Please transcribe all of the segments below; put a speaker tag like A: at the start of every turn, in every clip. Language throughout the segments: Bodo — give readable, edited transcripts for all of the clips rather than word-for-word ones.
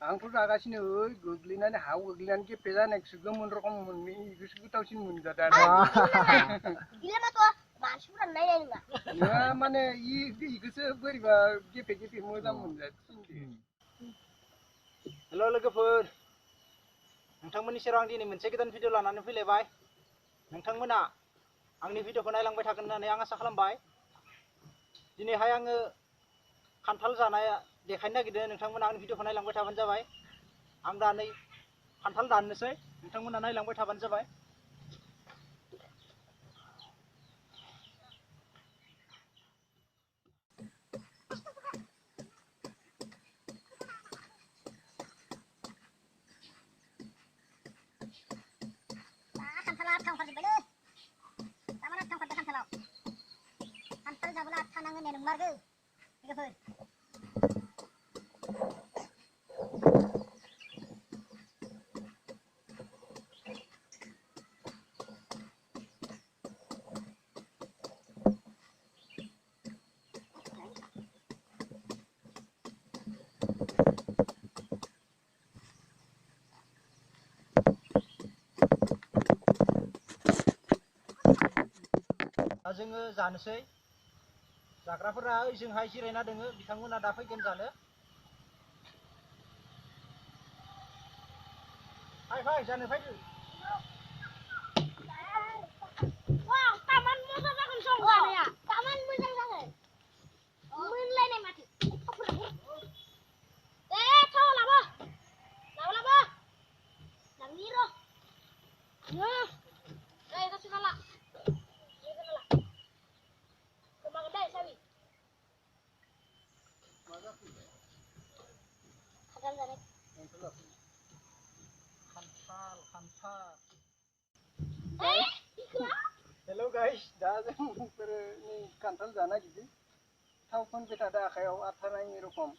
A: आंथ' जागासिनो गोग्लैनानै हायाव गोग्लैनानै गेफे जानायखौसो गोमोन रखम इखौसो गोथावसिन मोनजादों नङा माने इखौसो बोरैबा गेफे गेफे मोजां मोनजासिनदों।
B: हेल' लोगोफोर, नोंथांमोननि सेराव आं दिनै मोनसे गोदान भिडिअ लानानै फैलायबाय। नोंथांमोना आंनि भिडिअखौ नायलांबाय थागोन होननानै आं आसा खालामबाय। दिनैहाय आङो खान्थाल जानाय देखायनो नागिरदों, नोंथांमोना आंनि भिडिअखौ नायलांबाय थाबानो जाबाय। आं दा नै खान्थाल दाननोसै, नोंथांमोना नायलांबाय थाबानो जाबाय।
C: खान्थाला थांफाजोब्बायलै, दामाना थांफादों खान्थालाव। खान्थाल जाबोला थानाङो होननाय नंमारगौ लोगोफोर।
B: दा जोङो जानोसै। जाग्राफोरा ओजोंहाय जिरायना दोङो, बिथांमोना दा फैगोन जानो। फै फै जानो फैदो। खान्थाल।
A: हेल' गाइस, दा जोंफोरो नै खान्थाल जानो नागिरदों। थाव फोनबाय थादों आखायाव आथा नाङि रखम।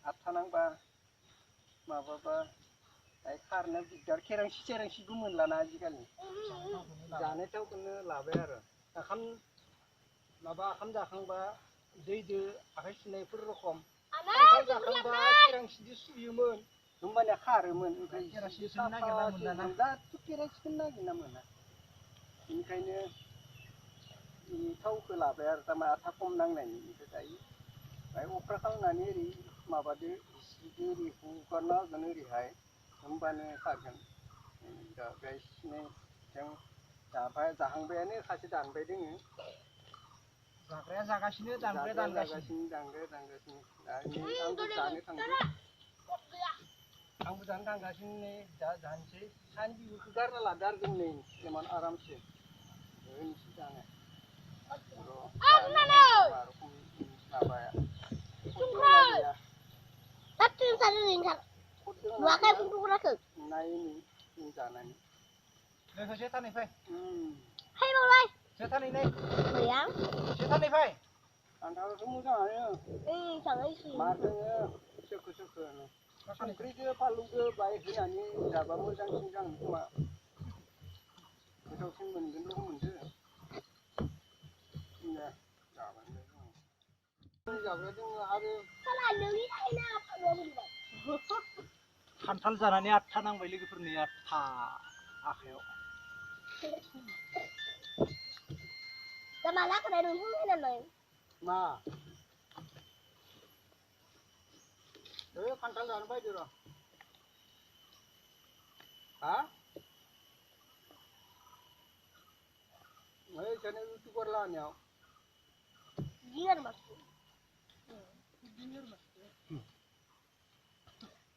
A: आथा नांबा माबाबा खारनो दिगदार, खेरांसिबो मोनलाना आजिखालि। जानाय थावखौनो लाबाय आरो। ओंखाम जाखांबा दैदो आखाइ सुनायफोर रखम खान्थाल जाखांबा खेरांसिजों सुयोमोन, होमबानिया खारोमोन। ओमफ्राय
B: केरासिन नागिरना मोनलाना।
A: दाथ' केरासिन नागिरना मोना। बेनिखायनो थावखौ लाबाय आरो, थारमाने आथा खम नांनायनि। ओमफ्राय दायो बाहाय अफ्रा खालामनानै ओरै माबादो, जिदो ओरै हुगारना होगोन ओरैहाय, होमबानो खारगोन। दा गाइसनो जों जाहांबायानो, सासे दानबाय दोङो।
B: जाग्राया जागासिनो, दानग्राया दानगासिनो।
A: दानग्राया दानगासिनो। आंबो जानो थांदों। आंबो जानो थांगासिनो नै, दा जानोसै। सानि बिगुरखौ गारना लादो आरो जों नै इमान आरामसे। होनोसै जानो। माबाया नायनि जानानै
B: सेथानै फै। सेथानै नै।
C: Yang?
B: सेथानै फै।
A: खान्थालाथ' मोजाङानो। मारदोङो सोखो सोखोनो। संख्रिजों फानलुजों बाहाय होनानै जाबा मोजांसिन जागोन खोमा। गोथावसिन मोनगोन रखम मोनदों। जाग्रा दङ आरो
B: खान्थाल जानानै आथा नांबाय लोगोफोरनि, आथा आखायाव।
A: मा? खान्थाल जानो फैदो र'। हा? ओइसानि इउटुबार लाहानियाव।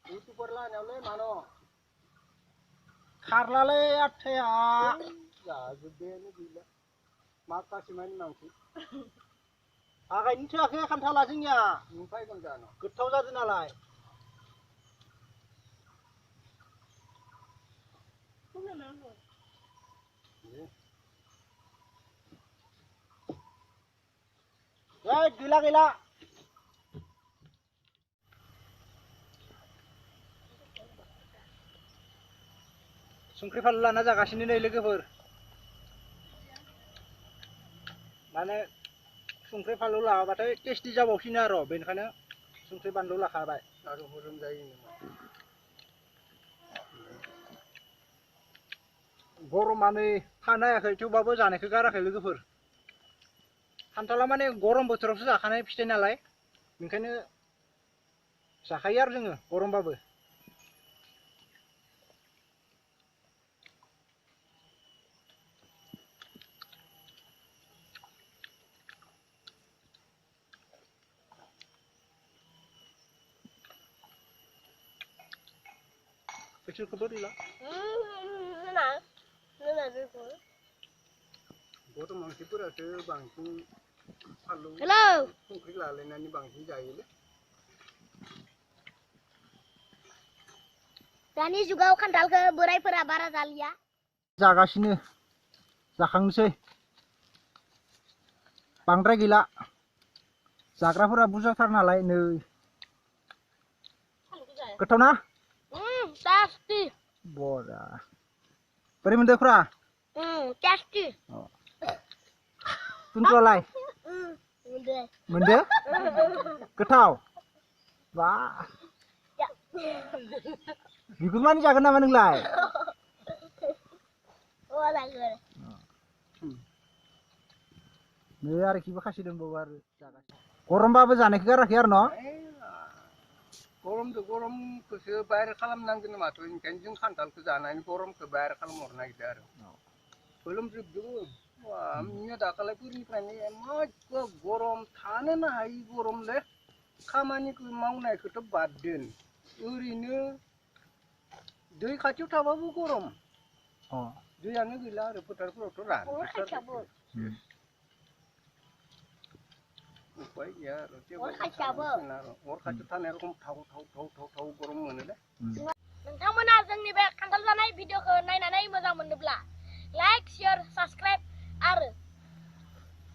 A: इउटुबार लाहानियावलै मानो?
B: खारलालै आथाया।
A: जाजोब्बायानो गैला। माखासे मानि मांसि।
B: आगायनो थोआखै खान्थाला जोंनिया।
A: नों फैगोन जानो?
B: गोथाव जादों नालाय। गैला गैला। संख्रि फानलु लाना जागासिनो नै लोगोफोर। माने संख्रि फानलु लागाबाथाय टेस्टि जाबावसिनो आरो, बेनिखायनो संख्रि बानलु लाखाबाय
A: आरो हजम जायो नामा
B: गरमानो थानो हायाखै थेवबाबो जानायखौ गाराखै लोगोफोर खान्थाला माने गरम बोथोरावसो जाखानाय फिथाइ नालाय ओंखायनो जाखायो आरो जोङो गरमबाबो फैसलखौबो दिला
A: गथ' मानसिफोरासो बांसिन फानलु
C: हेलौ
A: संख्रि लालायनानै बांसिन जायोलै
C: दानि जुगाव खान्थालखौ बोरायफोरा बारा जालिया
B: जागासिनो जाखांनोसै बांद्राय गैला जाग्राफोरा बुरजाथार नालाय नै गोथाव ना
C: टेस्टी
B: बरा बोरै मोनदोंफ्रा
C: टेस्टी
B: तुनथुलाय मोनदो गोथाव बा बिगुरमानि जागोन नामा नोंलाय नै आरोखिबो खासि दंबावो आरो गरमबाबो जानायखौ गाराखै आरो न'
A: गरमजों गरमखौसो बाहेर खालामनांगोन माथो ओंखायनो जों खान्थालखौ जानानै गरमखौ बाहेर खालामहरनो नागिरदों आरो गोलोमजोबदों मिया दाखालिफोरनिफ्रायनो इमान गरम थानोनो हायि गरमलै खामानिखौ मावनायखौथ' बाद दोन ओरैनो दै खाथियाव थाबाबो गरम दैयानो गैला आरो फोथारफोरावथ' रानजोबथारबाय उपाय गैया आरो अर खाथियाव थानाय रखम थाव गरम मोनोलै
C: नोंथांमोना जोंनि बे खान्थाल जानाय भिडिअखौ नायनानै मोजां मोनोब्ला लाइक शेयार साबस्क्राइब आरो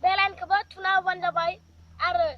C: बेल आइकनखौबो थुना होबानो जाबाय आरो